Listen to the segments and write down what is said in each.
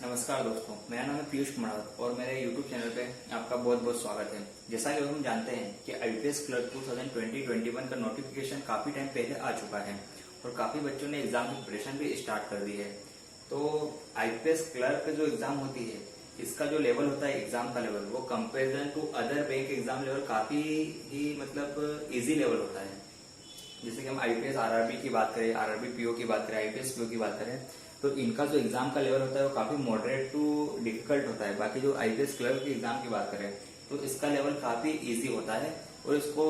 नमस्कार दोस्तों, मेरा नाम है पीयूष कुमार और मेरे YouTube चैनल पे आपका बहुत बहुत स्वागत है। जैसा कि हम जानते हैं कि आईपीएस क्लर्क 2020-21 का नोटिफिकेशन काफी टाइम पहले आ चुका है और काफी बच्चों ने एग्जाम की प्रिपरेशन भी स्टार्ट कर दी है। तो आईपीएस क्लर्क जो एग्जाम होती है, इसका जो लेवल होता है एग्जाम का लेवल, वो comparison to other bank exam level काफी ही इजी लेवल होता है। जैसे कि हम आईपीएस आरआरबी की बात करें, आरआरबी पीओ की बात करें, आईपीएस पीओ की बात करें, तो इनका जो एग्जाम का लेवल होता है वो काफी मॉडरेट टू डिफिकल्ट होता है। बाकी जो आईपीएस क्लर्क के एग्जाम की बात करें तो इसका लेवल काफी इजी होता है और इसको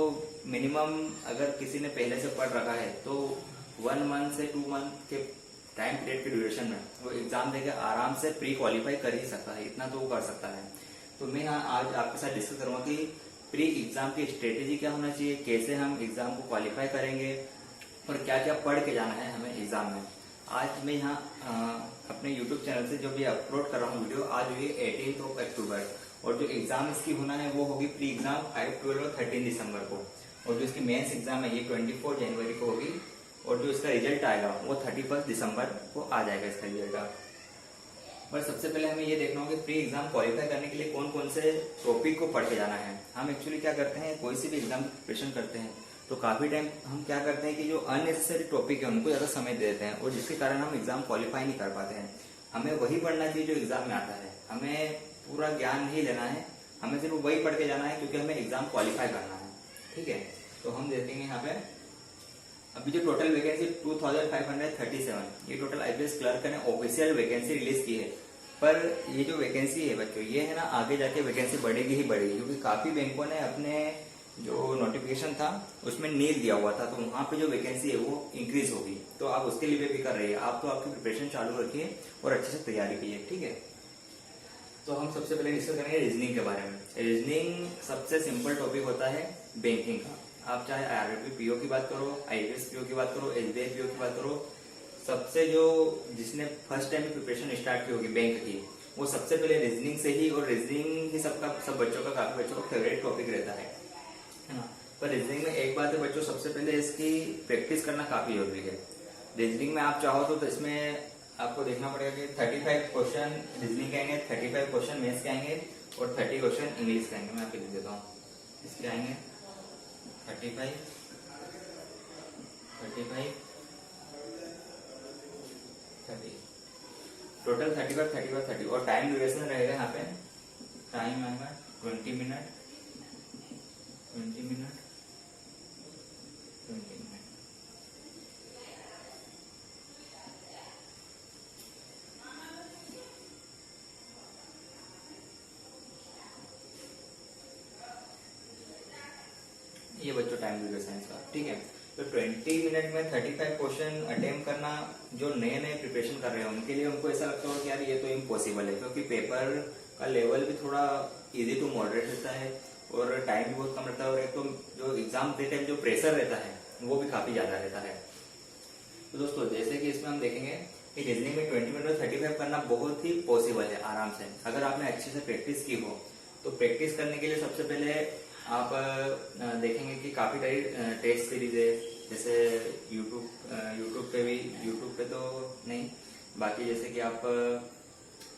मिनिमम अगर किसी ने पहले से पढ़ रखा है तो 1 मंथ से 2 मंथ के टाइम पीरियड के ड्यूरेशन में वो एग्जाम देके आराम से प्री क्वालिफाई कर ही सकता है, इतना तो वो कर सकता है। तो मैं आज आपके साथ डिस्कस करूंगा कि प्री एग्जाम की स्ट्रेटेजी क्या होना चाहिए, कैसे हम एग्जाम को क्वालिफाई करेंगे और क्या क्या पढ़ के जाना है हमें एग्जाम में। आज मैं यहाँ अपने YouTube चैनल से जो भी अपलोड कर रहा हूँ वीडियो, आज हुई 18 अक्टूबर और जो एग्जाम इसकी होना है वो होगी प्री एग्जाम 5, 12 और 13 दिसंबर को, और जो इसकी मेंस एग्जाम है ये 24 जनवरी को होगी और जो इसका रिजल्ट आएगा वो 31 दिसंबर को आ जाएगा इसका रिजल्ट। पर सबसे पहले हमें ये देखना होगा कि प्री एग्जाम क्वालिफाई करने के लिए कौन कौन से टॉपिक को पढ़ के जाना है। हम एक्चुअली क्या करते हैं, कोई सी भी एग्जाम की प्रिपरेशन करते हैं तो काफी टाइम हम क्या करते हैं कि जो अननेसेसरी टॉपिक है उनको ज्यादा समय दे देते हैं और जिसके कारण हम एग्जाम क्वालिफाई नहीं कर पाते हैं। हमें वही पढ़ना चाहिए जो एग्जाम में आता है, हमें पूरा ज्ञान नहीं लेना है, हमें सिर्फ वही पढ़ के जाना है क्योंकि हमें एग्जाम क्वालिफाई करना है। ठीक है, तो हम देखेंगे यहाँ पे अभी जो टोटल वैकेंसी 2537, ये टोटल आईपीएस क्लर्क ने ऑफिशियल वैकेंसी रिलीज की है। पर ये जो वैकेंसी है बच्चों, ये है ना आगे जाके वैकेंसी बढ़ेगी ही बढ़ेगी, क्योंकि काफी बैंकों ने अपने जो नोटिफिकेशन था उसमें नील दिया हुआ था, तो वहां पे जो वैकेंसी है वो इंक्रीज होगी। तो आप उसके लिए भी कर रही है, आप तो आपकी प्रिपरेशन चालू रखिए और अच्छे से तैयारी कीजिए। ठीक है, तो हम सबसे पहले डिस्कस करेंगे रीजनिंग के बारे में। रीजनिंग सबसे सिंपल टॉपिक होता है बैंकिंग का। आप चाहे आरआरबी पीओ की बात करो, आईपीएस पीओ की बात करो, एसबीआई पीओ की बात करो, सबसे जो जिसने फर्स्ट टाइम प्रिपरेशन स्टार्ट की होगी बैंक की, वो सबसे पहले रीजनिंग से ही, और रीजनिंग ही सब बच्चों का, काफी बच्चों का फेवरेट टॉपिक रहता है ना। पर रीजनिंग में एक बात है बच्चों, सबसे पहले इसकी प्रैक्टिस करना काफी जरूरी है। रीजनिंग में आप चाहो तो इसमें आपको देखना पड़ेगा कि 35 क्वेश्चन रीजनिंग के आएंगे, 35 क्वेश्चन मैथ्स के आएंगे और 30 क्वेश्चन इंग्लिश के आएंगे। मैं आपको लिख देता हूँ, इसके आएंगे 35, 35, 30, टोटल 35 और टाइम ड्यूरेशन रहेगा यहाँ पे, टाइम आएगा 20 मिनट, 20 मिनट, 20 मिनट। ये बच्चों टाइम ड्यूरेशन इसका। ठीक है, तो 20 मिनट में 35 क्वेश्चन अटेम्प्ट करना, जो नए नए प्रिपरेशन कर रहे हैं उनके लिए, उनको ऐसा लगता हो कि यार ये तो इम्पॉसिबल है, क्योंकि पेपर का लेवल भी थोड़ा इजी टू मॉडरेट रहता है और टाइम भी बहुत कम रहता है, और एक तो जो एग्जाम के टाइम जो प्रेशर रहता है वो भी काफी ज्यादा रहता है। तो दोस्तों जैसे कि इसमें हम देखेंगे कि रीजनिंग में 20 मिनट में 35 करना बहुत ही पॉसिबल है आराम से, अगर आपने अच्छे से प्रैक्टिस की हो। तो प्रैक्टिस करने के लिए सबसे पहले आप देखेंगे कि काफी सारी टेस्ट सीरीज है, जैसे यूट्यूब पे तो नहीं, बाकी जैसे कि आप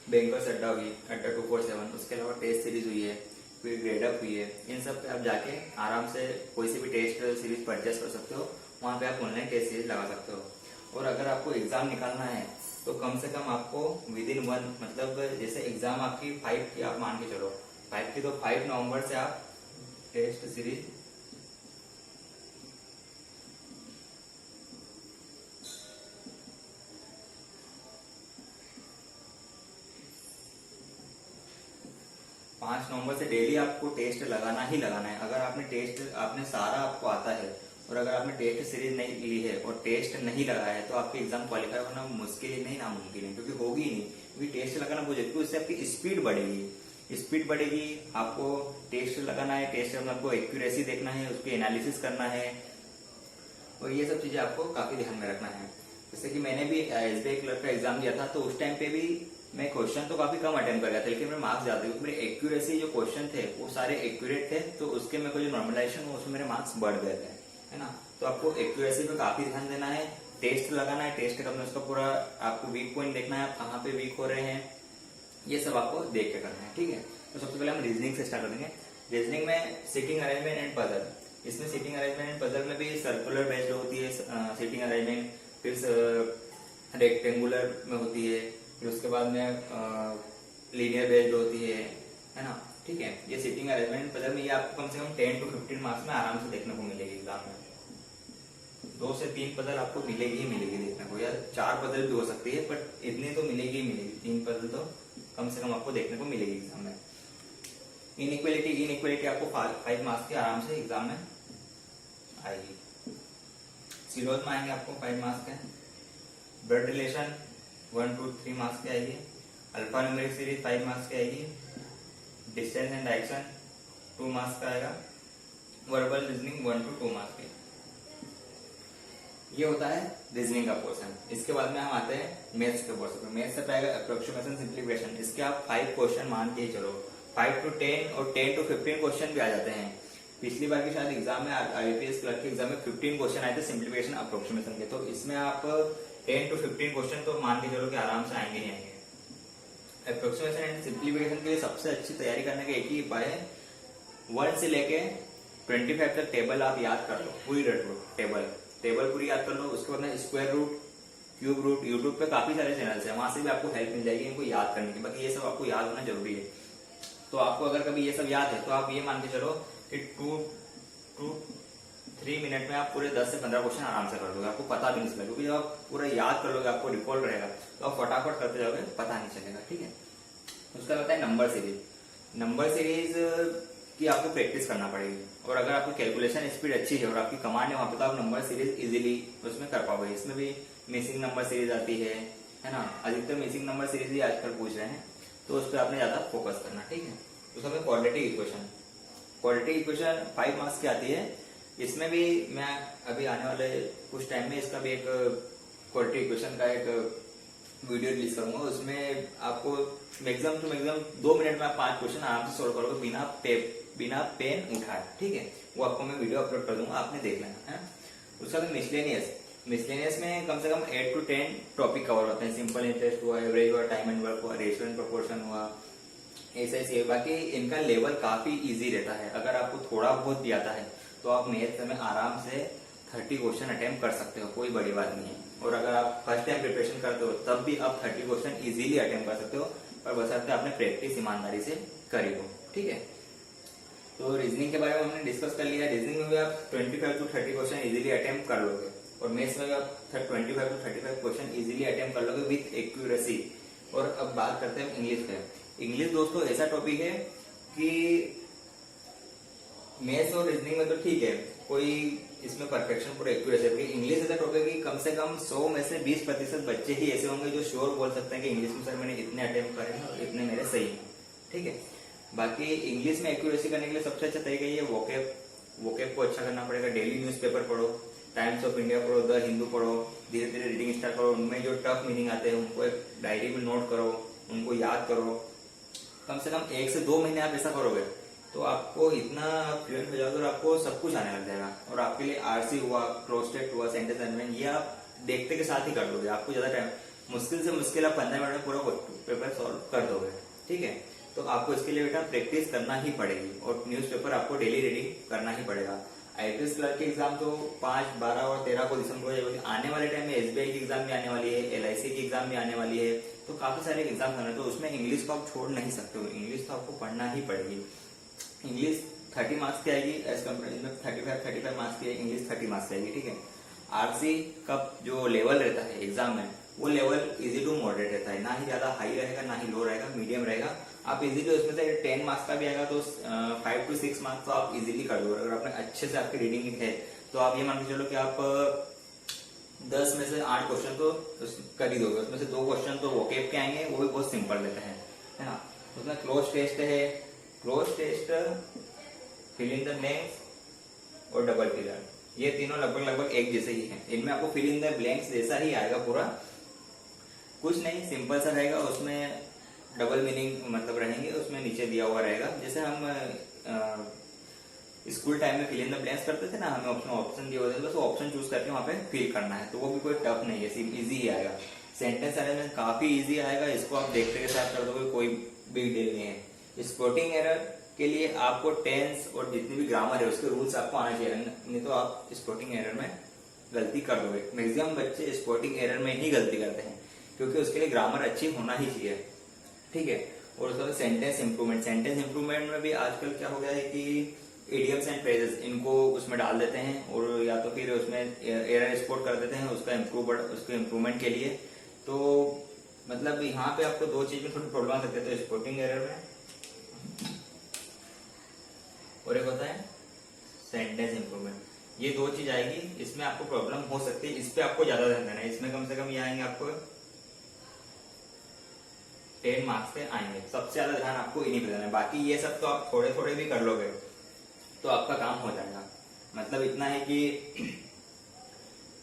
बैंकर्स अड्डा हुई, अड्डा 247, उसके अलावा टेस्ट सीरीज हुई है, फिर ग्रेडअप हुई है, इन सब पे आप जाके आराम से कोई सी भी टेस्ट सीरीज परचेस कर सकते हो। वहां पे आप ऑनलाइन टेस्ट सीरीज लगा सकते हो। और अगर आपको एग्जाम निकालना है तो कम से कम आपको विदिन 1, मतलब जैसे एग्जाम आपकी 5 की, आप मान के चलो 5 की, तो 5 नवंबर से आप टेस्ट सीरीज नवंबर से डेली आपको टेस्ट लगाना ही लगाना है। अगर आपने सारा आपको आता है और अगर आपने टेस्ट सीरीज नहीं ली है और टेस्ट नहीं लगाया है तो आपके एग्जाम क्वालिफाई होना मुश्किल ही नहीं, नामुमकिन है, क्योंकि होगी ही नहीं, क्योंकि टेस्ट लगाना बहुत जरूरी है। उससे आपकी स्पीड बढ़ेगी, आपको टेस्ट लगाना है, टेस्ट में आपको एक्यूरेसी देखना है, उसकी एनालिसिस करना है, और ये सब चीजें आपको काफी ध्यान में रखना है। जैसे कि मैंने भी एसबीआई क्लर्क का एग्जाम दिया था, तो उस टाइम पे भी मैं क्वेश्चन तो काफी कम अटेम्प्ट कर गया था, लेकिन मेरे मार्क्स ज्यादा, क्योंकि मेरे एक्यूरेसी जो क्वेश्चन थे वो सारे एक्यूरेट थे, तो उसके मेरे को जो नॉर्मलाइजेशन हुआ उसमें मेरे मार्क्स बढ़ गए थे, है ना। तो आपको एक्यूरेसी पे काफी ध्यान देना है, टेस्ट लगाना है, टेस्ट करना, उसका पूरा आपको वीक पॉइंट देखना है, आप कहाँ पे वीक हो रहे हैं, ये सब आपको देख के करना है, ठीक है। तो सबसे पहले हम रीजनिंग से स्टार्ट करेंगे। रीजनिंग में सिटिंग अरेंजमेंट एंड पजल, इसमें सिटिंग अरेंजमेंट एंड पजल में भी सर्कुलर बेस्ड होती है सिटिंग अरेंजमेंट, फिर रेक्टेंगुलर में होती है, फिर उसके बाद में लीनियर बेस्ड होती है ना, ठीक है। ये सिटिंग अरेंजमेंट पजल में ये आपको कम से कम 10 to 15 मार्क्स में आराम से देखने को मिलेगी एग्जाम में। 2 से 3 पजल आपको मिलेगी ही मिलेगी देखने को, या 4 पजल भी हो सकती है, बट इतनी तो मिलेगी ही मिलेगी। 3 पजल तो कम से कम आपको देखने को मिलेगी एग्जाम में। इनइक्वालिटी आपको 5 मार्क्स की आराम से एग्जाम में आएगी। सीरोज में आएंगे आपको 5 मार्क्स के। ब्लड रिलेशन 1 to 3 मार्क्स की आएगी। अल्फा न्यूमेरिक सीरीज 5 मार्क्स की आएगी। डिस्टेंस एंड डायरेक्शन 2 मार्क्स का आएगा। वर्बल रीजनिंग 1 to 2 मार्क्स की। ये होता है रीजनिंग का पोर्शन। इसके बाद में हम आते हैं मैथ्स के पोर्शन पे। मैथ्स से पहले अप्रोक्सीमेशन, सिंप्लीफिकेशन, इसके आप 5 क्वेश्चन मान के चलो। 5 to 10 और 10 to 15 क्वेश्चन भी आ जाते हैं। पिछली बार की शायद एग्जाम में आईपीएस क्लर्क के एग्जाम में 15 क्वेश्चन आए थे सिंप्लीफिकेशन अप्रोक्सीमेशन के। तो इसमें आप 10 to 15 क्वेश्चन तो मान के चलो कि आराम से आएंगे ही आएंगे। अप्रोक्सीमेशन एंड सिंप्लीफिकेशन के लिए सबसे अच्छी तैयारी करने का एक ही उपाय है, 1 से लेके 25 तक टेबल आप याद कर लो, पूरी रट लो टेबल पूरी याद कर लो। उसके बाद में square root, cube root, YouTube पे काफी सारे चैनल्स हैं, वहां से भी आपको हेल्प मिल जाएगी इनको याद करने की। बाकी ये सब आपको याद होना जरूरी है। तो आपको अगर कभी ये सब याद है तो आप ये मान के चलो कि 2 to 3 मिनट में आप पूरे 10 से 15 क्वेश्चन आराम से कर दोगे, आपको पता भी नहीं चलेगा। क्योंकि जब आप पूरा याद कर लोगे, आपको रिकॉल रहेगा, तो आप फटाफट करते जाओगे, पता नहीं चलेगा, ठीक है। उसका होता है नंबर सीरीज। नंबर सीरीज की आपको प्रैक्टिस करना पड़ेगी, और अगर आपकी कैलकुलेशन स्पीड अच्छी है और आपकी कमांड है वहां पे, तो आप नंबर सीरीज इजीली उसमें कर पाओगे। इसमें भी मिसिंग नंबर सीरीज आती है ना। अधिकतर मिसिंग नंबर सीरीज ही आजकल पूछ रहे हैं, तो उस पर आपने ज्यादा फोकस करना, ठीक है। उसमें तो क्वाड्रेटिक इक्वेशन 5 मार्क्स की आती है। इसमें भी मैं अभी आने वाले कुछ टाइम में इसका भी एक क्वाड्रेटिक इक्वेशन का एक वीडियो रिलीज करूंगा। उसमें आपको मैक्सिमम टू मैक्सिमम 2 मिनट में आप 5 क्वेश्चन आराम से सोल्व करोगे बिना पेन उठाए, ठीक है। वो आपको मैं वीडियो अपलोड कर दूंगा, आपने देख लेना है। उसका तो मिसलेनियस में कम से कम 8 to 10 टॉपिक कवर होते हैं। सिंपल इंटरेस्ट हुआ, एवरेज हुआ, टाइम एंड वर्क हुआ, रेशियो एंड प्रोपोर्शन हुआ, ऐसे ऐसे। बाकी इनका लेवल काफी इजी रहता है। अगर आपको थोड़ा बहुत भी आता है तो आप मैथ्स में आराम से 30 क्वेश्चन अटेम्प्ट कर सकते हो, कोई बड़ी बात नहीं है। और अगर आप फर्स्ट टाइम प्रिपरेशन करते हो तब भी आप 30 क्वेश्चन इजीली अटेम्प्ट कर सकते हो, पर बशर्ते आपने प्रैक्टिस ईमानदारी से करी हो, ठीक है। तो रीजनिंग के बारे में हमने डिस्कस कर लिया। रीजनिंग में भी आप 25 to 30 क्वेश्चन इजीली अटेम्प्ट कर लोगे, और मैथ्स में भी आप 25 to 35 क्वेश्चन इजीली अटेम्प्ट कर लोगे विथ एक्यूरेसी। और अब बात करते हैं इंग्लिश पे। इंग्लिश दोस्तों ऐसा टॉपिक है कि मैथ्स और रीजनिंग में तो ठीक है, कोई इसमें परफेक्शन पूरा एक्यूरेसी है। इंग्लिश ऐसा टॉपिक है कि कम से कम 100 में से 20% बच्चे ही ऐसे होंगे जो श्योर बोल सकते हैं कि इंग्लिश में सर मैंने इतने अटेम्प्ट करे हैं और इतने मेरे सही हैं, ठीक है। बाकी इंग्लिश में एक्यूरेसी करने के लिए सबसे अच्छा तरीका ये वोकेब को अच्छा करना पड़ेगा। डेली न्यूज़पेपर पढ़ो, टाइम्स ऑफ इंडिया पढ़ो, द हिंदू पढ़ो, धीरे धीरे रीडिंग स्टार्ट करो। उनमें जो टफ मीनिंग आते हैं उनको एक डायरी में नोट करो, उनको याद करो। कम से कम 1 से 2 महीने आप ऐसा करोगे तो आपको इतना फ्लुएंट हो जाओगे और आपको सब कुछ आने लग जाएगा। और आपके लिए आरसी हुआ, क्रॉस टेक्स्ट हुआ, सेंटेंस अरेंजमेंट, ये आप देखते के साथ ही कर दोगे। आपको ज्यादा टाइम, मुश्किल से मुश्किल आप 15 मिनट में पूरा पेपर सॉल्व कर दोगे, ठीक है। तो आपको इसके लिए बेटा प्रैक्टिस करना ही पड़ेगी, और न्यूज़पेपर आपको डेली रीडिंग करना ही पड़ेगा। आईपीएस क्लर्क की एग्जाम तो 5, 12 और 13 को दिसंबर को आने वाले टाइम में एसबीआई की एग्जाम भी आने वाली है, एलआईसी की एग्जाम भी आने वाली है। तो काफी सारे एग्जाम आने, तो उसमें इंग्लिश को आप छोड़ नहीं सकते हो। इंग्लिश तो आपको पढ़ना ही पड़ेगी। इंग्लिश 30 मार्क्स की आएगी, एज कम्पेयर में 35 मार्क्स की इंग्लिश 30 मार्क्स की आएगी, ठीक है। आरसी का जो लेवल रहता है एग्जाम में, वो लेवल इजी टू मॉडरेट रहता है, ना ही ज्यादा हाई रहेगा ना ही लो रहेगा, मीडियम रहेगा। आप इजीली उसमें से 10 मार्क्स का भी आएगा तो 5 to 6 मार्क्स तो आप इजीली कर दो। अगर आपने अच्छे से आपकी रीडिंग है तो आप ये मान के चलो कि आप 10 में से 8 क्वेश्चन तो कर ही दोगे। उसमें से 2 क्वेश्चन तो वोकेब के आएंगे, वो भी बहुत सिंपल रहते हैं, है ना। उसमें क्लोज टेस्ट है, cloze test, fill in the blanks और डबल फिलर, ये तीनों लगभग एक जैसे ही हैं। इनमें आपको फिल इन द ब्लैंक्स जैसा ही आएगा पूरा, कुछ नहीं, सिंपल सा रहेगा। उसमें डबल मीनिंग मतलब रहेंगे, उसमें नीचे दिया हुआ रहेगा। जैसे हम स्कूल टाइम में फिल इन द ब्लैंक्स करते थे ना, हमें ऑप्शन दिए होते थे, बस ऑप्शन चूज करके वहां पे फिल करना है। तो वो भी कोई टफ नहीं है, इजी ही आएगा। सेंटेंस अरेंजमेंट काफी इजी आएगा, इसको आप देखते के साथ कर दोगे, कोई बिग डील नहीं है। स्पोर्टिंग एरर के लिए आपको टेंस और जितनी भी ग्रामर है उसके रूल्स आपको आना चाहिए, नहीं तो आप स्पोर्टिंग एरर में गलती कर दोगे। मैक्सिमम बच्चे स्पोर्टिंग एरर में ही गलती करते हैं, क्योंकि उसके लिए ग्रामर अच्छी होना ही चाहिए, ठीक है। और उसके बाद सेंटेंस इंप्रूवमेंट, सेंटेंस इंप्रूवमेंट में भी आजकल क्या हो गया है कि इडियम्स एंड फ्रेजेस इनको उसमें डाल देते हैं, और या तो फिर उसमें एरर स्पॉट कर देते हैं उसका उसके इम्प्रूवमेंट के लिए। तो मतलब यहाँ पे आपको दो चीज में थोड़ी प्रॉब्लम आ सकती है, तो स्पोर्टिंग एरर में और एक होता है सेंटेंस इंप्रूवमेंट, ये दो चीज आएगी, इसमें आपको प्रॉब्लम हो सकती है। इस पे आपको ज्यादा ध्यान देना है, इसमें कम से कम ये आएंगे आपको 10 मार्क्स पे आएंगे, सबसे ज्यादा ध्यान आपको इन्हीं पे देना है। बाकी ये सब तो आप थोड़े थोड़े भी कर लोगे तो आपका काम हो जाएगा। मतलब इतना है कि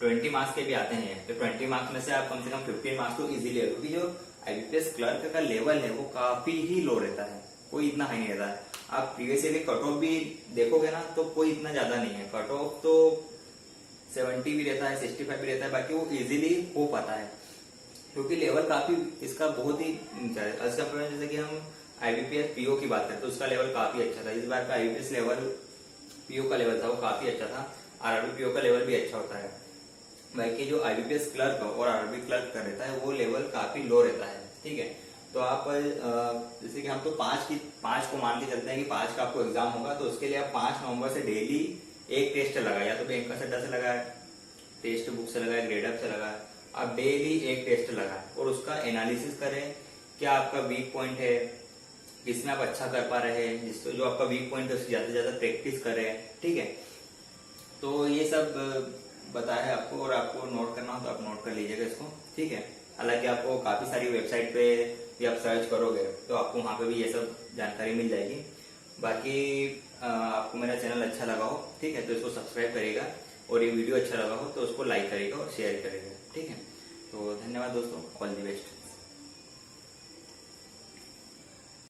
20 मार्क्स के भी आते हैं, तो 20 मार्क्स में से आप कम से कम 15 मार्क्स तो इजीली है, क्योंकि जो आईबीपीएस क्लर्क का लेवल है वो काफी ही लो रहता है, कोई इतना हाई नहीं रहता है। आप प्रीवियस ईयर कट ऑफ भी देखोगे ना तो कोई इतना ज्यादा नहीं है, कट ऑफ तो 70 भी रहता है, 65 भी रहता है, बाकी वो इजीली हो पाता है, क्योंकि लेवल काफी इसका बहुत ही जैसे कि हम आईबीपीएस पीओ की बात करें तो उसका लेवल काफी अच्छा था। इस बार का आईबीपीएस लेवल पीओ का लेवल था वो काफी अच्छा था, आरआरबी पीओ का लेवल भी अच्छा होता है। बाकी जो आईबीपीएस क्लर्क और आरआरबी क्लर्क का रहता है वो लेवल काफी लो रहता है, ठीक है। तो आप जैसे कि हम तो 5 को मान के चलते हैं कि 5 का आपको एग्जाम होगा, तो उसके लिए आप 5 नवंबर से डेली एक टेस्ट लगाए, या तो बैंक का सट्टा से लगाए, टेस्ट बुक से लगाए, ग्रेडअप से लगाए, आप डेली एक टेस्ट लगाए और उसका एनालिसिस करें, क्या आपका वीक पॉइंट है, किसमें आप अच्छा कर पा रहे हैं, जिसको जो आपका वीक पॉइंट है उससे ज्यादा से ज्यादा प्रैक्टिस करें, ठीक है। तो ये सब बताया है आपको, और आपको नोट करना हो तो आप नोट कर लीजिएगा इसको, ठीक है। हालांकि आपको काफी सारी वेबसाइट पे भी आप सर्च करोगे तो आपको वहां पे भी ये सब जानकारी मिल जाएगी। बाकी आपको मेरा चैनल अच्छा लगा हो, ठीक है, तो इसको सब्सक्राइब करिएगा, और ये वीडियो अच्छा लगा हो तो उसको लाइक करिएगा और शेयर करिएगा, ठीक है। तो धन्यवाद दोस्तों, ऑल द बेस्ट।